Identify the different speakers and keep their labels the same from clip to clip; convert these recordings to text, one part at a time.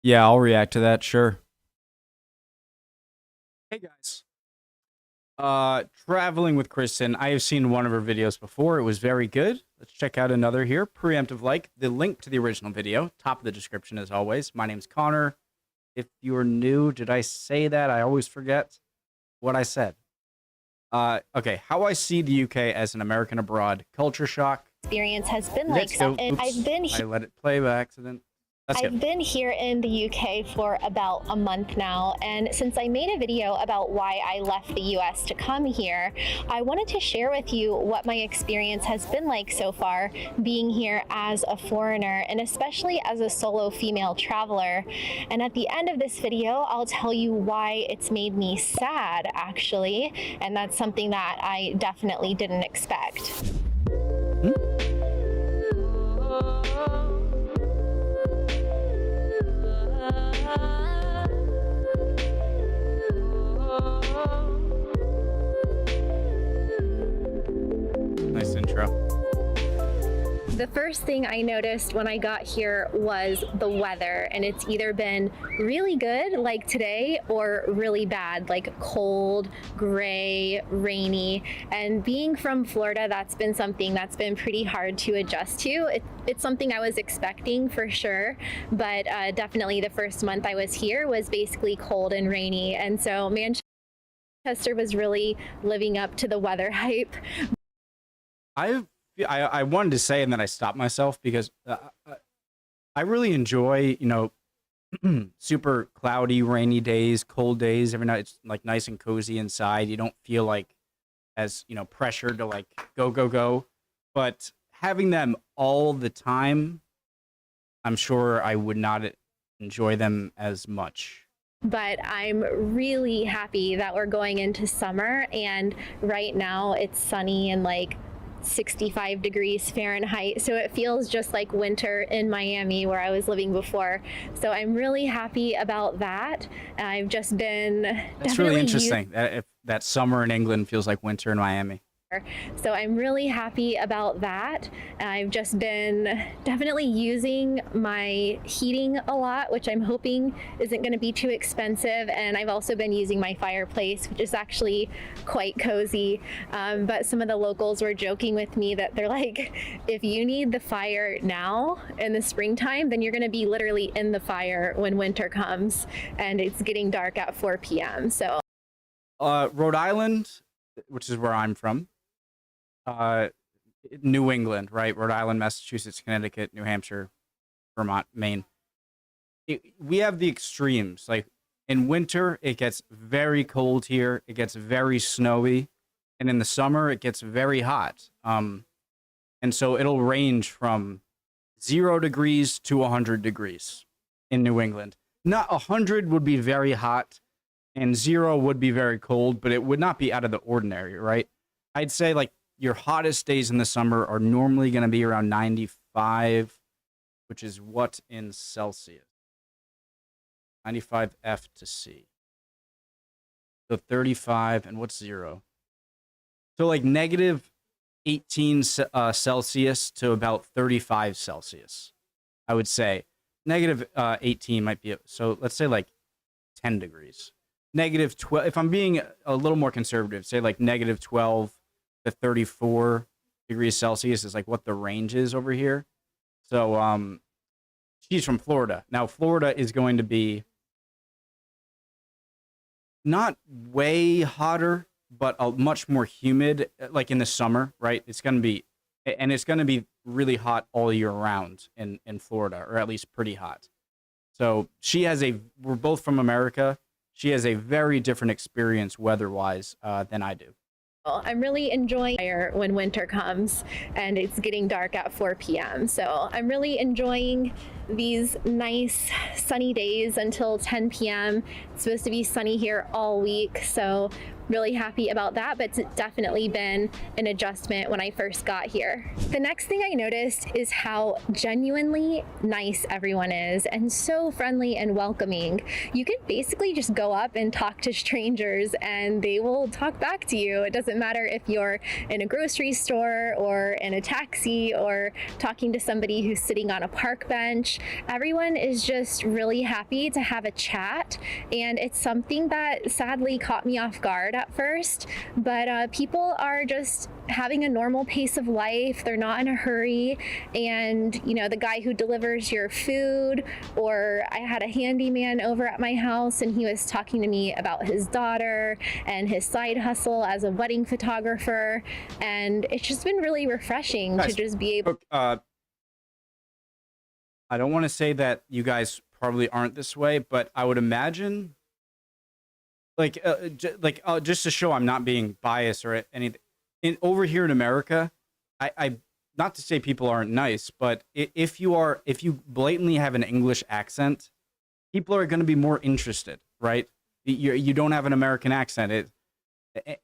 Speaker 1: Yeah, I'll react to that, sure. Hey guys. Traveling with Kristen. I have seen one of her videos before. It was very good. Let's check out another here. Preemptive like. The link to the original video, top of the description as always. My name's Connor. If you're new, did I say that? I always forget what I said. Okay, how I see the UK as an American abroad. Culture shock.
Speaker 2: Experience has been
Speaker 1: Let's
Speaker 2: like
Speaker 1: go.
Speaker 2: and I've been
Speaker 1: I let it play by accident.
Speaker 2: I've been here in the UK for about a month now, and since I made a video about why I left the US to come here, I wanted to share with you what my experience has been like so far being here as a foreigner, and especially as a solo female traveler. And at the end of this video, I'll tell you why it's made me sad, actually, and that's something that I definitely didn't expect.
Speaker 1: Nice intro.
Speaker 2: The first thing I noticed when I got here was the weather, and it's either been really good like today or really bad like cold, gray, rainy. And being from Florida, that's been something that's been pretty hard to adjust to. It's something I was expecting for sure, but definitely the first month I was here was basically cold and rainy, and so Manchester was really living up to the weather hype.
Speaker 1: I wanted to say, and then I stopped myself because I really enjoy, super cloudy, rainy days, cold days. Every night it's like nice and cozy inside. You don't feel like as, pressured to like go. But having them all the time, I'm sure I would not enjoy them as much.
Speaker 2: But I'm really happy that we're going into summer, and right now it's sunny and like 65 degrees Fahrenheit, so it feels just like winter in Miami where I was living before. So I'm really happy about that. I've just been
Speaker 1: That's really interesting if that summer in England feels like winter in Miami.
Speaker 2: So I'm really happy about that. I've just been definitely using my heating a lot, which I'm hoping isn't going to be too expensive. And I've also been using my fireplace, which is actually quite cozy. But some of the locals were joking with me that they're like, if you need the fire now in the springtime, then you're going to be literally in the fire when winter comes and it's getting dark at 4 p.m. So
Speaker 1: Rhode Island, which is where I'm from, New England, right? Rhode Island, Massachusetts, Connecticut, New Hampshire, Vermont, Maine. We have the extremes. Like in winter, it gets very cold here. It gets very snowy. And in the summer, it gets very hot. And so it'll range from 0 degrees to 100 degrees in New England. Not 100 would be very hot and 0 would be very cold, but it would not be out of the ordinary, right? I'd say like your hottest days in the summer are normally going to be around 95, which is what in Celsius? 95 F to C. So 35, and what's 0? So like negative 18 Celsius to about 35 Celsius, I would say. Negative 18 might be, so let's say like 10 degrees. Negative 12, if I'm being a little more conservative, say like negative 12 to 34 degrees Celsius is like what the range is over here. So she's from Florida. Now Florida is going to be not way hotter, but a much more humid, like in the summer, right? It's going to be, and it's going to be really hot all year round in Florida, or at least pretty hot. So we're both from America. She has a very different experience weather-wise than I do.
Speaker 2: I'm really enjoying fire when winter comes and it's getting dark at 4 p.m. So I'm really enjoying these nice sunny days until 10 p.m. It's supposed to be sunny here all week. So really happy about that, but it's definitely been an adjustment when I first got here. The next thing I noticed is how genuinely nice everyone is and so friendly and welcoming. You can basically just go up and talk to strangers and they will talk back to you. It doesn't matter if you're in a grocery store or in a taxi or talking to somebody who's sitting on a park bench. Everyone is just really happy to have a chat, and it's something that sadly caught me off guard at first, but people are just having a normal pace of life. They're not in a hurry, and you know, the guy who delivers your food, or I had a handyman over at my house and he was talking to me about his daughter and his side hustle as a wedding photographer, and it's just been really refreshing to just be able.
Speaker 1: I don't want to say that you guys probably aren't this way, but I would imagine, just to show I'm not being biased or anything, over here in America, I not to say people aren't nice, but if you blatantly have an English accent, people are going to be more interested, right? You don't have an American accent,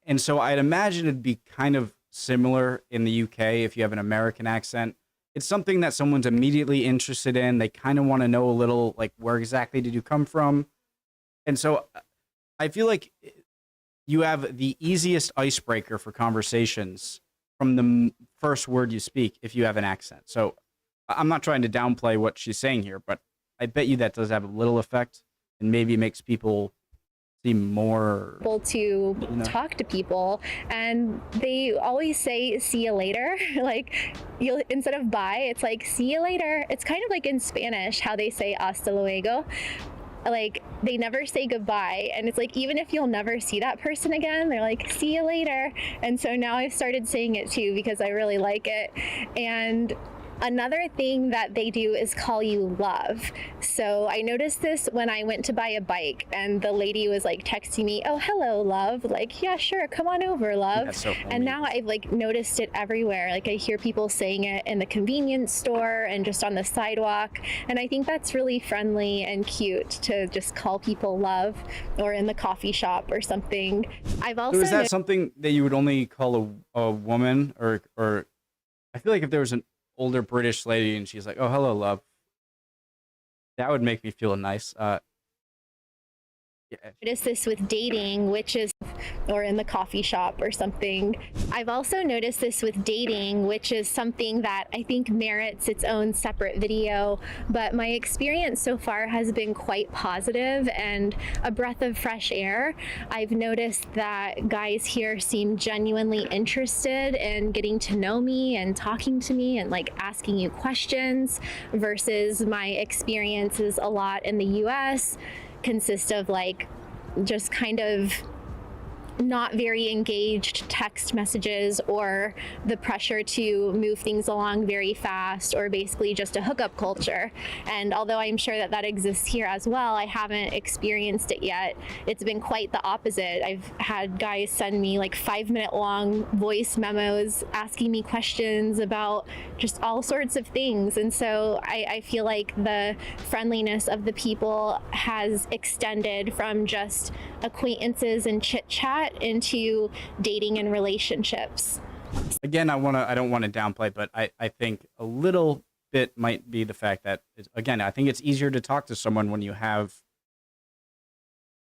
Speaker 1: and so I'd imagine it'd be kind of similar in the UK if you have an American accent. It's something that someone's immediately interested in. They kind of want to know a little, like, where exactly did you come from? And so I feel like you have the easiest icebreaker for conversations from the first word you speak if you have an accent. So I'm not trying to downplay what she's saying here, but I bet you that does have a little effect and maybe makes people seem more
Speaker 2: able to talk to people, and they always say see you later. Like, you'll, instead of bye, it's like see you later. It's kind of like in Spanish how they say hasta luego. Like, they never say goodbye, and it's like, even if you'll never see that person again, they're like, see you later. And so now I've started saying it too because I really like it. And another thing that they do is call you love. So I noticed this when I went to buy a bike and the lady was like texting me, oh, hello, love. Like, yeah, sure, come on over, love.
Speaker 1: That's so
Speaker 2: and now I've like noticed it everywhere. Like, I hear people saying it in the convenience store and just on the sidewalk. And I think that's really friendly and cute to just call people love, or in the coffee shop or something. I've also
Speaker 1: so is that something that you would only call a woman, or I feel like if there was an older British lady and she's like, oh, hello, love, that would make me feel nice. Yeah.
Speaker 2: Notice this with dating, which is, or in the coffee shop or something. I've also noticed this with dating, which is something that I think merits its own separate video, but my experience so far has been quite positive and a breath of fresh air. I've noticed that guys here seem genuinely interested in getting to know me and talking to me and like asking you questions, versus my experiences a lot in the US consist of like just kind of not very engaged text messages, or the pressure to move things along very fast, or basically just a hookup culture. And although I'm sure that that exists here as well, I haven't experienced it yet. It's been quite the opposite. I've had guys send me like 5-minute long voice memos asking me questions about just all sorts of things. And so I feel like the friendliness of the people has extended from just acquaintances and chit chat into dating and relationships.
Speaker 1: Again, I don't want to downplay, but I think a little bit might be the fact that, again, I think it's easier to talk to someone when you have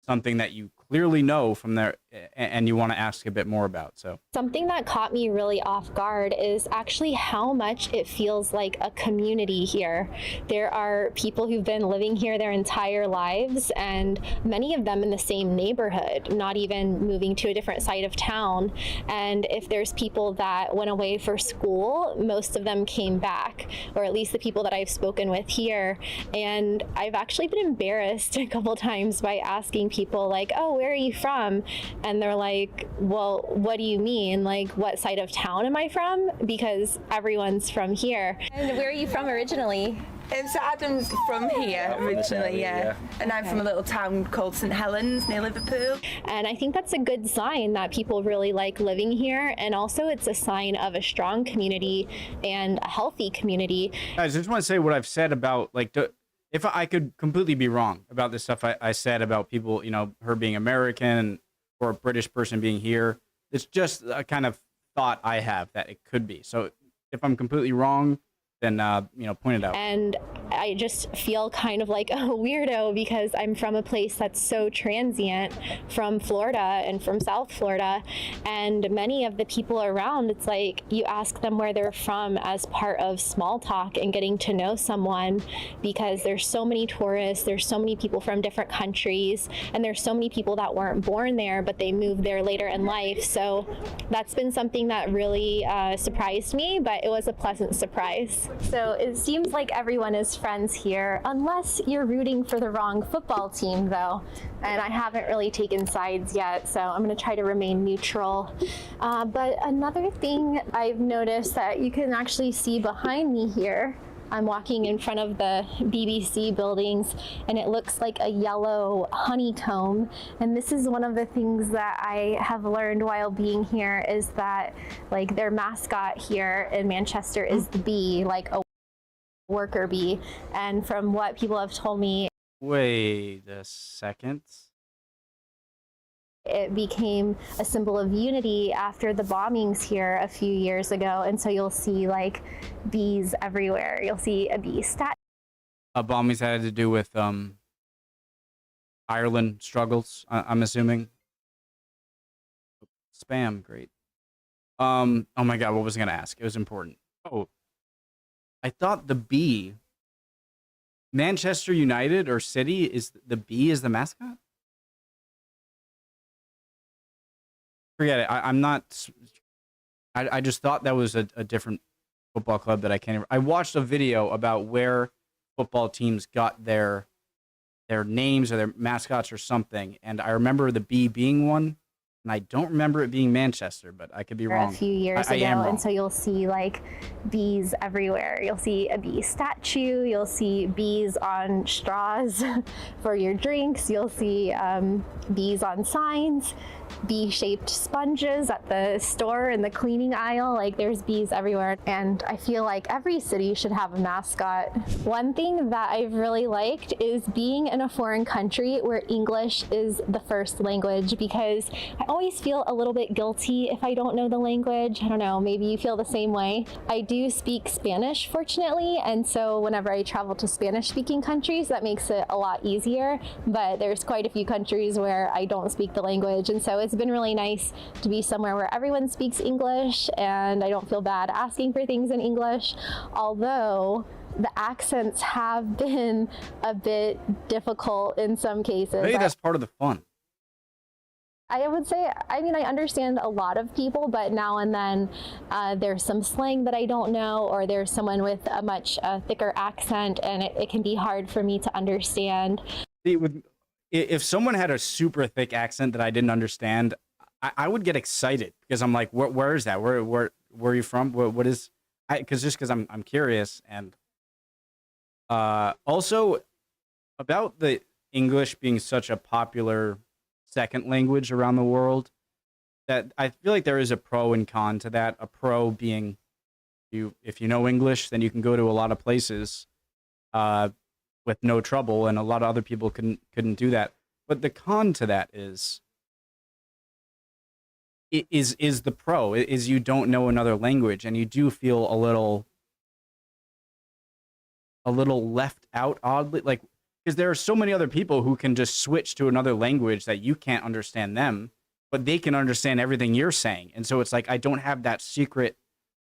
Speaker 1: something that you clearly know from there and you want to ask a bit more about. So
Speaker 2: something that caught me really off guard is actually how much it feels like a community here. There are people who've been living here their entire lives, and many of them in the same neighborhood, not even moving to a different side of town. And if there's people that went away for school, most of them came back, or at least the people that I've spoken with here. And I've actually been embarrassed a couple times by asking people like, oh, where are you from? And they're like, well, what do you mean? Like, what side of town am I from? Because everyone's from here. And where are you from originally?
Speaker 3: So Adam's from here originally, yeah. And I'm from a little town called St Helens near Liverpool.
Speaker 2: And I think that's a good sign that people really like living here. And also it's a sign of a strong community and a healthy community.
Speaker 1: I just want to say what I've said about, like, if I could completely be wrong about this stuff I said about people, you know, her being American for a British person being here. It's just a kind of thought I have that it could be. So if I'm completely wrong, then point it out.
Speaker 2: And I just feel kind of like a weirdo because I'm from a place that's so transient, from Florida and from South Florida. And many of the people around, it's like you ask them where they're from as part of small talk and getting to know someone, because there's so many tourists, there's so many people from different countries, and there's so many people that weren't born there, but they moved there later in life. So that's been something that really surprised me, but it was a pleasant surprise. So it seems like everyone is friends here, unless you're rooting for the wrong football team, though. And I haven't really taken sides yet, so I'm going to try to remain neutral. But another thing I've noticed that you can actually see behind me here, I'm walking in front of the BBC buildings, and it looks like a yellow honeycomb. And this is one of the things that I have learned while being here, is that like their mascot here in Manchester is the bee, like a worker bee. And from what people have told me,
Speaker 1: wait a second.
Speaker 2: it became a symbol of unity after the bombings here a few years ago. And so you'll see like bees everywhere. You'll see a bee statue.
Speaker 1: Bombings that had to do with Ireland struggles, I'm assuming. Spam, great. Oh my god, what was I gonna ask? It was important. Oh, I thought the bee, Manchester United or City, is the bee is the mascot? Forget it. I'm not. I just thought that was a different football club that I can't. I watched a video about where football teams got their names or their mascots or something, and I remember the bee being one, and I don't remember it being Manchester, but I could be wrong.
Speaker 2: A few years
Speaker 1: I
Speaker 2: ago,
Speaker 1: am wrong.
Speaker 2: and so you'll see like bees everywhere. You'll see a bee statue. You'll see bees on straws for your drinks. You'll see bees on signs. Bee-shaped sponges at the store in the cleaning aisle. Like there's bees everywhere, and I feel like every city should have a mascot. One thing that I've really liked is being in a foreign country where English is the first language, because I always feel a little bit guilty if I don't know the language. I don't know, maybe you feel the same way. I do speak Spanish, fortunately, and so whenever I travel to Spanish-speaking countries, that makes it a lot easier, but there's quite a few countries where I don't speak the language, and so it's been really nice to be somewhere where everyone speaks English and I don't feel bad asking for things in English, although the accents have been a bit difficult in some cases.
Speaker 1: Maybe that's part of the fun.
Speaker 2: I would say, I mean, I understand a lot of people, but now and then there's some slang that I don't know, or there's someone with a much thicker accent, and it can be hard for me to understand.
Speaker 1: See, if someone had a super thick accent that I didn't understand, I would get excited, because I'm like, where is that? Where are you from? What is? Because I'm curious, and also about the English being such a popular second language around the world, that I feel like there is a pro and con to that. A pro being, if you know English, then you can go to a lot of places with no trouble, and a lot of other people couldn't do that. But the con to that is the pro is you don't know another language, and you do feel a little left out, oddly, like, because there are so many other people who can just switch to another language that you can't understand them, but they can understand everything you're saying. And so it's like, I don't have that secret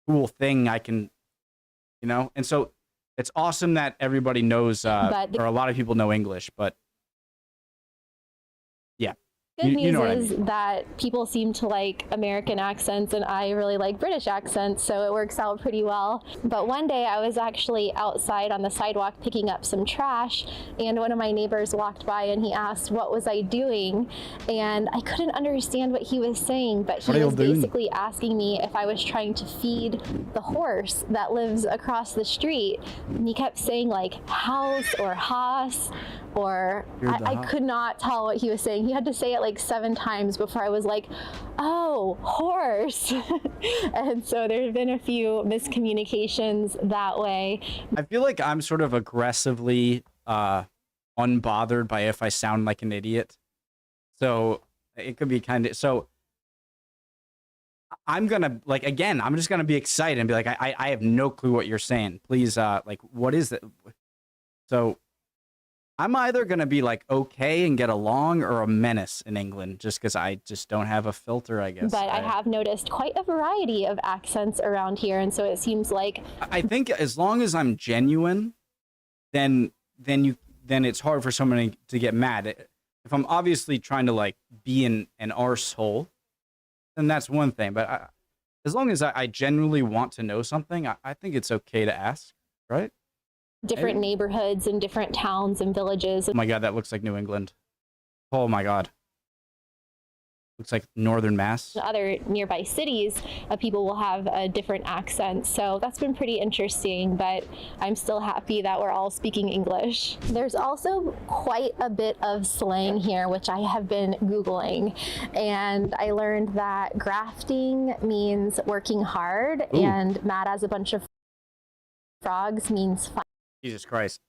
Speaker 1: cool thing I can, and so it's awesome that everybody knows, or a lot of people know English, but yeah.
Speaker 2: Good news
Speaker 1: know what I
Speaker 2: is
Speaker 1: mean.
Speaker 2: that people seem to like American accents, and I really like British accents, so it works out pretty well. But one day I was actually outside on the sidewalk picking up some trash, and one of my neighbors walked by and he asked what was I doing, and I couldn't understand what he was saying, but he was basically asking me if I was trying to feed the horse that lives across the street. And he kept saying like house or hoss, or I could not tell what he was saying. He had to say it like 7 times before I was like, oh, horse. And so there's been a few miscommunications that way.
Speaker 1: I feel like I'm sort of aggressively unbothered by if I sound like an idiot. So It could be kind of so. I'm gonna like again. I'm just gonna be excited and be like, I have no clue what you're saying. Please, like, what is it? So, I'm either gonna be like okay and get along, or a menace in England, just because I just don't have a filter, I guess.
Speaker 2: But I have noticed quite a variety of accents around here, and so it seems like
Speaker 1: I think as long as I'm genuine, then it's hard for someone to get mad. If I'm obviously trying to like be an arsehole, then that's one thing. But as long as I genuinely want to know something, I think it's okay to ask, right?
Speaker 2: different neighborhoods and different towns and villages.
Speaker 1: Oh my God, that looks like New England. Oh my God. Looks like Northern Mass.
Speaker 2: Other nearby cities, people will have a different accent. So that's been pretty interesting, but I'm still happy that we're all speaking English. There's also quite a bit of slang here, which I have been Googling. And I learned that grafting means working hard. Ooh. And mad as a bunch of frogs means fun.
Speaker 1: Jesus Christ.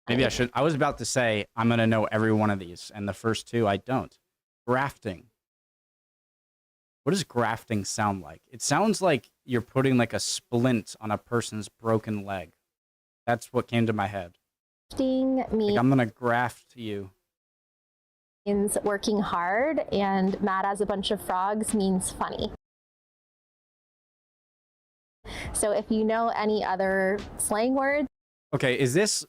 Speaker 1: Maybe I should. I was about to say I'm going to know every one of these, and the first two I don't. Grafting. What does grafting sound like? It sounds like you're putting like a splint on a person's broken leg. That's what came to my head.
Speaker 2: Grafting means
Speaker 1: like I'm going to graft you.
Speaker 2: Means working hard, and mad as a bunch of frogs means funny. So if you know any other slang words.
Speaker 1: Okay, is it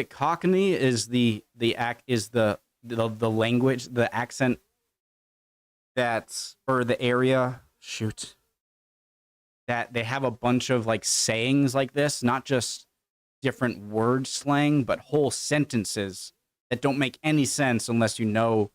Speaker 1: Cockney? Is the language, the accent that's, or the area, shoot, that they have a bunch of like sayings like this, not just different word slang, but whole sentences that don't make any sense unless you know,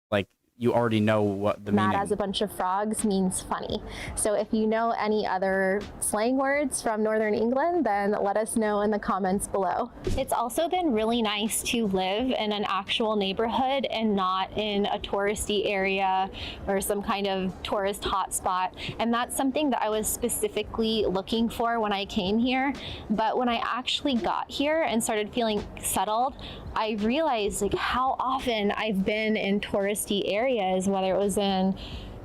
Speaker 1: like, you already know what the meaning.
Speaker 2: Mad as a bunch of frogs means funny. So if you know any other slang words from Northern England, then let us know in the comments below. It's also been really nice to live in an actual neighborhood and not in a touristy area or some kind of tourist hotspot. And that's something that I was specifically looking for when I came here. But when I actually got here and started feeling settled, I realized like how often I've been in touristy areas, whether it was in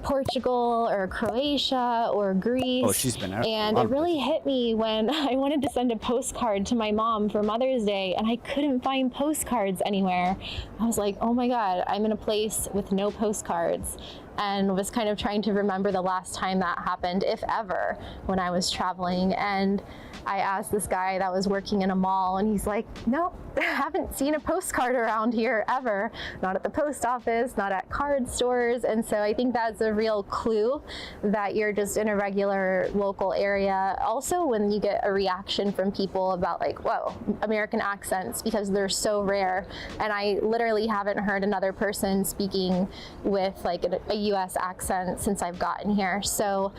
Speaker 2: Portugal or Croatia or Greece.
Speaker 1: Oh, she's been out.
Speaker 2: And it really hit me when I wanted to send a postcard to my mom for Mother's Day and I couldn't find postcards anywhere. I was like, oh my God, I'm in a place with no postcards. And was kind of trying to remember the last time that happened, if ever, when I was traveling. And I asked this guy that was working in a mall, and he's like, no, I haven't seen a postcard around here ever. Not at the post office, not at card stores. And so I think that's a real clue that you're just in a regular local area. Also, when you get a reaction from people about like, whoa, American accents, because they're so rare. And I literally haven't heard another person speaking with like a US accent since I've gotten here. So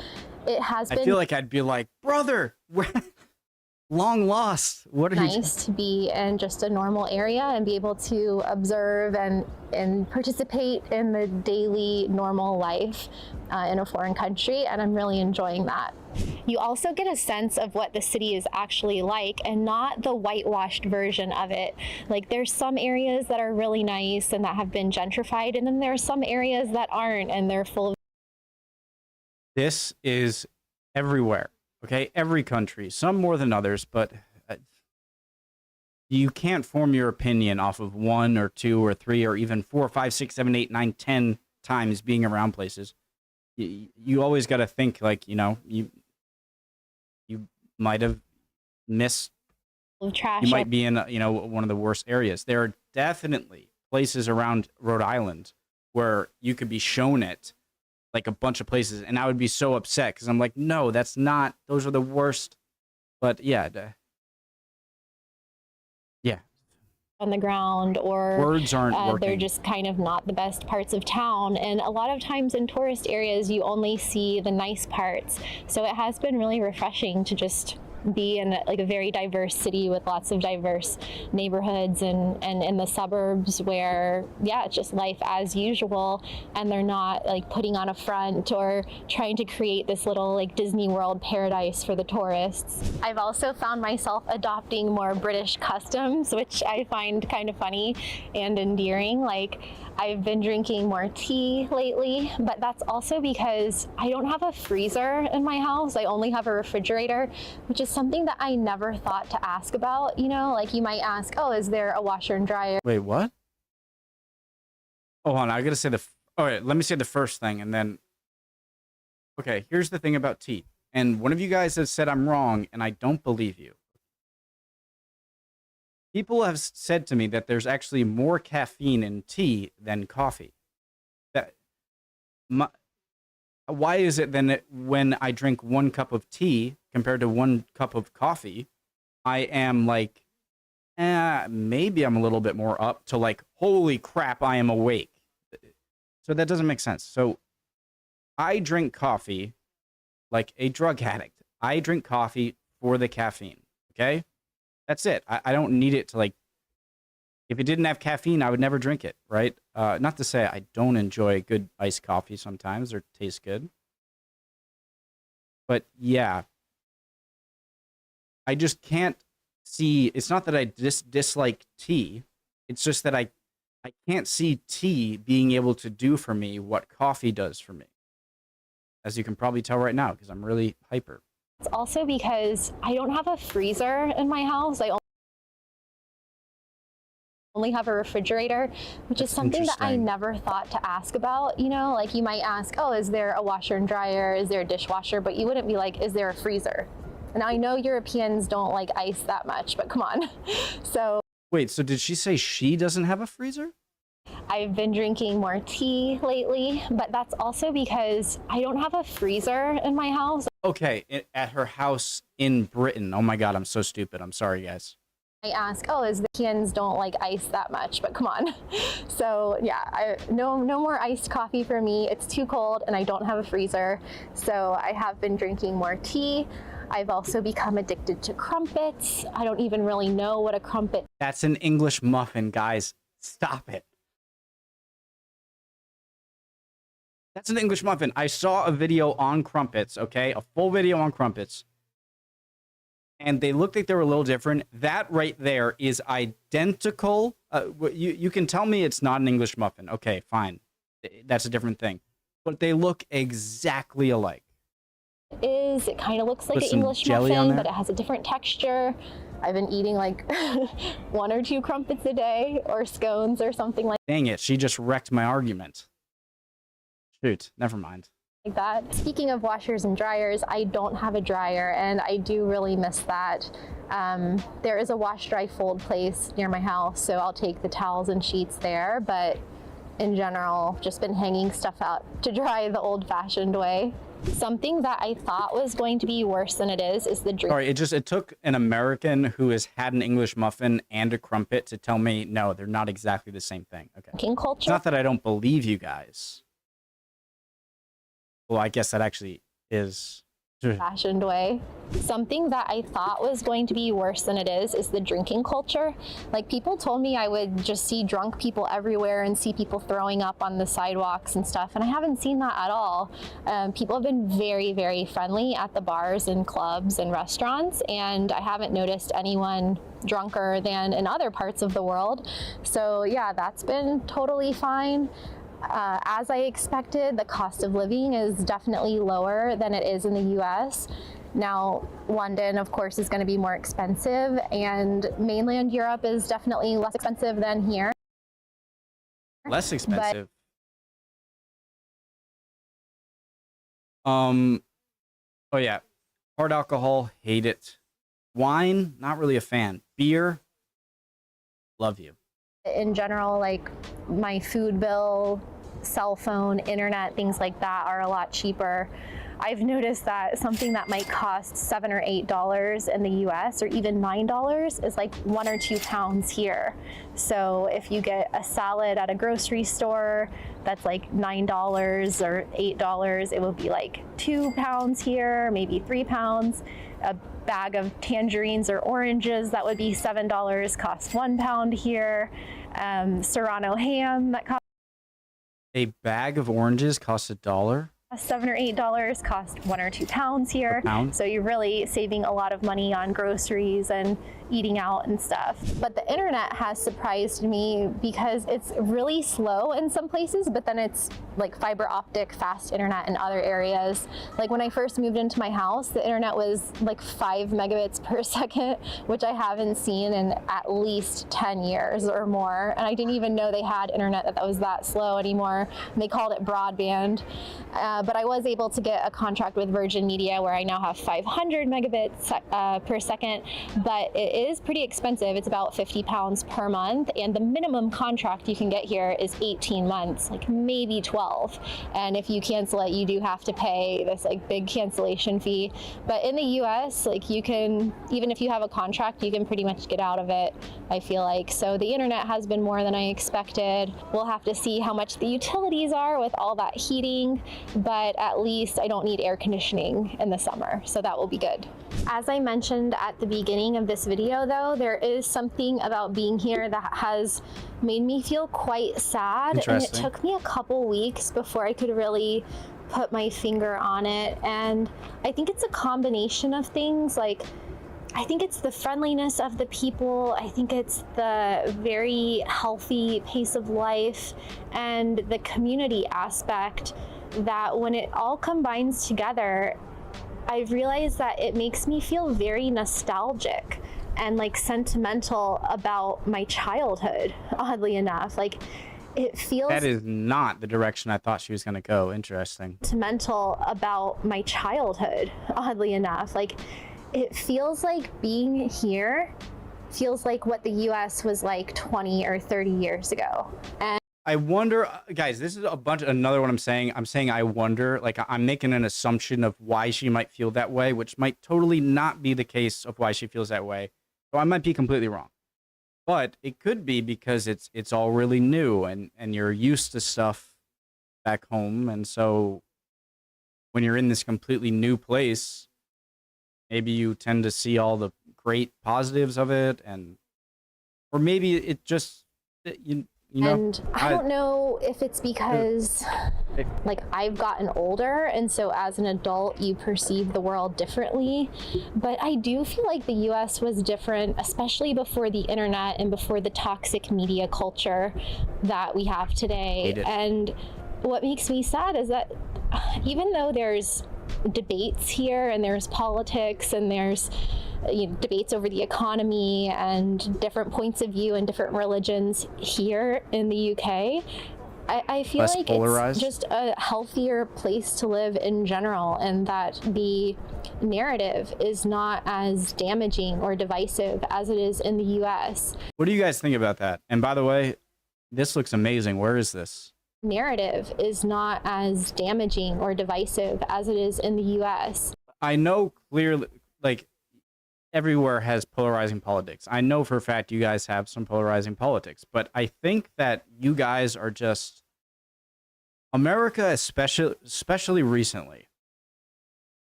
Speaker 2: it has been.
Speaker 1: I feel like I'd be like, brother, long lost. What are you?
Speaker 2: Nice to be in just a normal area and be able to observe and participate in the daily normal life in a foreign country, and I'm really enjoying that. You also get a sense of what the city is actually like and not the whitewashed version of it. Like there's some areas that are really nice and that have been gentrified, and then there are some areas that aren't and they're full of.
Speaker 1: This is everywhere. Okay, every country, some more than others, but you can't form your opinion off of 1 or 2 or 3 or even 4, 5, 6, 7, 8, 9, 10 times being around places. You always got to think like, you know, you might have missed.
Speaker 2: Trash.
Speaker 1: You might be in, one of the worst areas. There are definitely places around Rhode Island where you could be shown it. Like a bunch of places, and I would be so upset because I'm like, no, that's not, those are the worst. But yeah,
Speaker 2: on the ground, or
Speaker 1: words aren't working.
Speaker 2: They're just kind of not the best parts of town, and a lot of times in tourist areas you only see the nice parts. So it has been really refreshing to just be in like a very diverse city with lots of diverse neighborhoods and in the suburbs where, yeah, it's just life as usual, and they're not like putting on a front or trying to create this little like Disney World paradise for the tourists. I've also found myself adopting more British customs, which I find kind of funny and endearing. Like, I've been drinking more tea lately, but that's also because I don't have a freezer in my house. I only have a refrigerator, which is something that I never thought to ask about. You know, like you might ask, oh, is there a washer and dryer?
Speaker 1: Wait, what? Oh, hold on. I gotta say okay, let me say the first thing and then. Okay, here's the thing about tea. And one of you guys has said I'm wrong, and I don't believe you. People have said to me that there's actually more caffeine in tea than coffee. Why is it then that when I drink 1 cup of tea compared to 1 cup of coffee, I am like, maybe I'm a little bit more up to like, holy crap, I am awake. So that doesn't make sense. So I drink coffee like a drug addict. I drink coffee for the caffeine, okay? That's it. I don't need it to like, if it didn't have caffeine, I would never drink it, right? Not to say I don't enjoy good iced coffee sometimes, or tastes good. But yeah, I just can't see, it's not that I dislike tea. It's just that I can't see tea being able to do for me what coffee does for me. As you can probably tell right now, because I'm really hyper.
Speaker 2: It's also because I don't have a freezer in my house. I only have a refrigerator, which is something that I never thought to ask about. You know, like you might ask, oh, is there a washer and dryer? Is there a dishwasher? But you wouldn't be like, is there a freezer? And I know Europeans don't like ice that much, but come on. So
Speaker 1: wait, so did she say she doesn't have a freezer?
Speaker 2: I've been drinking more tea lately, but that's also because I don't have a freezer in my house.
Speaker 1: Okay, at her house in Britain. Oh my God, I'm so stupid. I'm sorry, guys.
Speaker 2: I ask, oh, is the Europeans don't like ice that much, but come on. So yeah, no more iced coffee for me. It's too cold and I don't have a freezer. So I have been drinking more tea. I've also become addicted to crumpets. I don't even really know what a crumpet.
Speaker 1: That's an English muffin, guys. Stop it. That's an English muffin. I saw a video on crumpets, okay? A full video on crumpets. And they looked like they were a little different. That right there is identical. You can tell me it's not an English muffin. Okay, fine. That's a different thing. But they look exactly alike.
Speaker 2: It kind of looks like an English muffin, but it has a different texture. I've been eating like 1 or 2 crumpets a day, or scones or something like
Speaker 1: that. Dang it, she just wrecked my argument. Shoot, never mind.
Speaker 2: Like that. Speaking of washers and dryers, I don't have a dryer, and I do really miss that. There is a wash, dry, fold place near my house, so I'll take the towels and sheets there, but in general, just been hanging stuff out to dry the old-fashioned way. Something that I thought was going to be worse than it is the drink.
Speaker 1: Sorry, it took an American who has had an English muffin and a crumpet to tell me, no, they're not exactly the same thing. Okay.
Speaker 2: Drinking culture.
Speaker 1: It's not that I don't believe you guys. Well, I guess that actually is
Speaker 2: fashioned way. Something that I thought was going to be worse than it is the drinking culture. Like, people told me I would just see drunk people everywhere and see people throwing up on the sidewalks and stuff, and I haven't seen that at all. People have been very, very friendly at the bars and clubs and restaurants, and I haven't noticed anyone drunker than in other parts of the world. So yeah, that's been totally fine. As I expected, the cost of living is definitely lower than it is in the US. Now, London, of course, is going to be more expensive, and mainland Europe is definitely less expensive than here.
Speaker 1: Less expensive? Oh yeah. Hard alcohol, hate it. Wine, not really a fan. Beer, love you.
Speaker 2: In general, like my food bill, cell phone, internet, things like that are a lot cheaper. I've noticed that something that might cost $7 or $8 in the US, or even $9, is like 1 or 2 pounds here. So if you get a salad at a grocery store that's like $9 or $8, it will be like 2 pounds here, maybe 3 pounds. a bag of tangerines or oranges that would be $7 cost 1 pound here. Serrano ham that costs
Speaker 1: A bag of oranges costs $1.
Speaker 2: $7 or $8 cost 1 or 2 pounds here.
Speaker 1: A pound?
Speaker 2: So you're really saving a lot of money on groceries and eating out and stuff. But the internet has surprised me because it's really slow in some places, but then it's like fiber optic fast internet in other areas. Like when I first moved into my house, the internet was like 5 megabits per second, which I haven't seen in at least 10 years or more. And I didn't even know they had internet that was that slow anymore. And they called it broadband. But I was able to get a contract with Virgin Media where I now have 500 megabits per second, but it is pretty expensive. It's about 50 pounds per month, and the minimum contract you can get here is 18 months, like maybe 12. And if you cancel it, you do have to pay this like big cancellation fee. But in the US, like you can, even if you have a contract, you can pretty much get out of it, I feel like. So the internet has been more than I expected. We'll have to see how much the utilities are with all that heating, but at least I don't need air conditioning in the summer, so that will be good. As I mentioned at the beginning of this video though, there is something about being here that has made me feel quite sad, and it took me a couple weeks before I could really put my finger on it. And I think it's a combination of things. Like, I think it's the friendliness of the people. I think it's the very healthy pace of life and the community aspect that when it all combines together, I've realized that it makes me feel very nostalgic and like sentimental about my childhood, oddly enough. Like, it feels...
Speaker 1: That is not the direction I thought she was going to go. Interesting.
Speaker 2: Sentimental about my childhood, oddly enough. Like, it feels like being here feels like what the US was like 20 or 30 years ago. And
Speaker 1: I wonder, guys, this is another one I'm saying. I'm saying I wonder, like I'm making an assumption of why she might feel that way, which might totally not be the case of why she feels that way. So I might be completely wrong. But it could be because it's all really new and you're used to stuff back home. And so when you're in this completely new place, maybe you tend to see all the great positives of it, or maybe it just, you know,
Speaker 2: and I don't know if it's because like I've gotten older, and so as an adult you perceive the world differently, but I do feel like the US was different, especially before the internet and before the toxic media culture that we have today. And what makes me sad is that even though there's debates here and there's politics and there's debates over the economy and different points of view and different religions here in the UK, I feel
Speaker 1: less
Speaker 2: like
Speaker 1: polarized.
Speaker 2: It's just a healthier place to live in general, and that the narrative is not as damaging or divisive as it is in the US.
Speaker 1: What do you guys think about that? And by the way, this looks amazing. Where is this?
Speaker 2: Narrative is not as damaging or divisive as it is in the US.
Speaker 1: I know clearly, like, everywhere has polarizing politics. I know for a fact you guys have some polarizing politics, but I think that you guys are just, America, especially recently,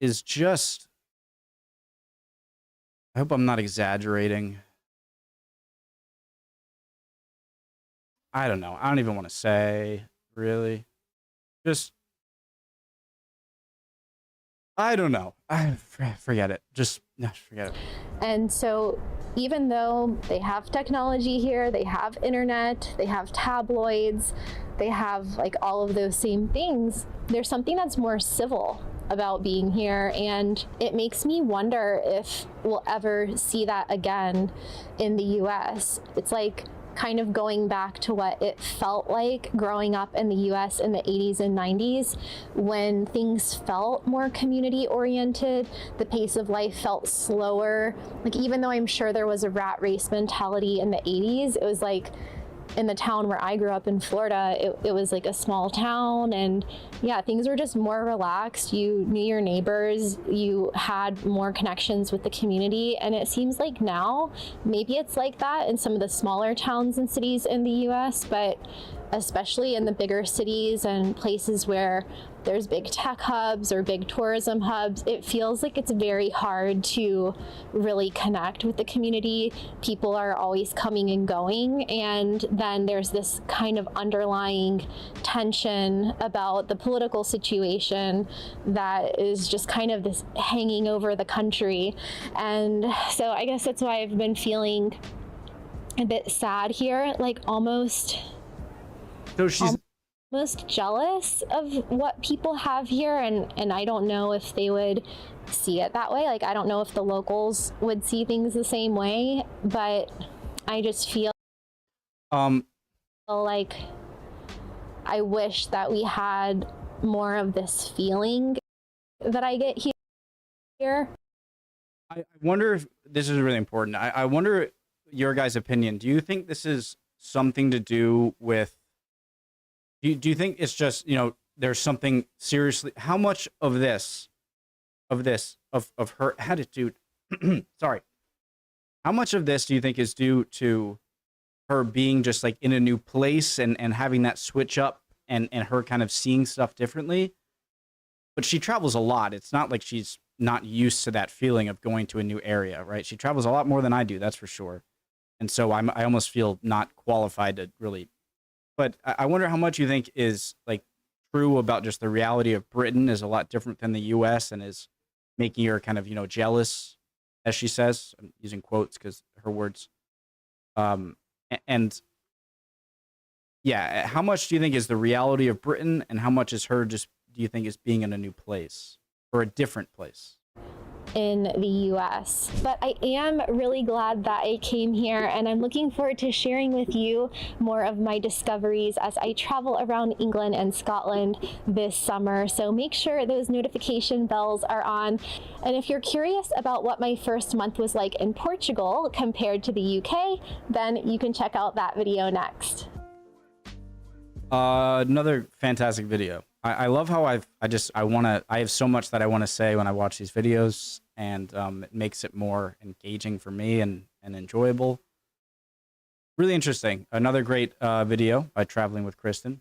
Speaker 1: is just, I hope I'm not exaggerating. I don't know. I don't even want to say, really. Just, I don't know. Forget it. Just forget it.
Speaker 2: And so even though they have technology here, they have internet, they have tabloids, they have like all of those same things, there's something that's more civil about being here, and it makes me wonder if we'll ever see that again in the US. It's like kind of going back to what it felt like growing up in the US in the 80s and 90s, when things felt more community oriented, the pace of life felt slower. Like, even though I'm sure there was a rat race mentality in the 80s, it was like in the town where I grew up in Florida, it was like a small town, and yeah, things were just more relaxed. You knew your neighbors, you had more connections with the community, and it seems like now maybe it's like that in some of the smaller towns and cities in the US, but especially in the bigger cities and places where there's big tech hubs or big tourism hubs, it feels like it's very hard to really connect with the community. People are always coming and going, and then there's this kind of underlying tension about the political situation that is just kind of this hanging over the country. And so I guess that's why I've been feeling a bit sad here, like almost jealous of what people have here, and I don't know if they would see it that way. Like, I don't know if the locals would see things the same way, but I just feel like I wish that we had more of this feeling that I get here.
Speaker 1: I wonder if this is really important. I wonder your guys' opinion. Do you think this is something to do with, do you think it's just, you know, there's something seriously, how much of her attitude, sorry, how much of this do you think is due to her being just like in a new place and having that switch up and her kind of seeing stuff differently? But she travels a lot. It's not like she's not used to that feeling of going to a new area, right? She travels a lot more than I do, that's for sure. And so I almost feel not qualified to really, but I wonder how much you think is like true about just the reality of Britain is a lot different than the US and is making her kind of, you know, jealous, as she says. I'm using quotes because her words. And yeah, how much do you think is the reality of Britain and how much is her just, do you think, is being in a new place or a different place?
Speaker 2: In the US. But I am really glad that I came here, and I'm looking forward to sharing with you more of my discoveries as I travel around England and Scotland this summer. So make sure those notification bells are on. And if you're curious about what my first month was like in Portugal compared to the UK, then you can check out that video next.
Speaker 1: Another fantastic video. I love how I have so much that I want to say when I watch these videos, and it makes it more engaging for me and enjoyable. Really interesting. Another great video by Traveling with Kristen.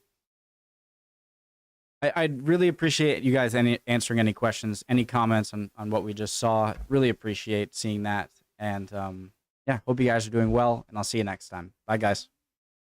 Speaker 1: I'd really appreciate you guys answering any questions, any comments on what we just saw. Really appreciate seeing that. And yeah, hope you guys are doing well, and I'll see you next time. Bye, guys.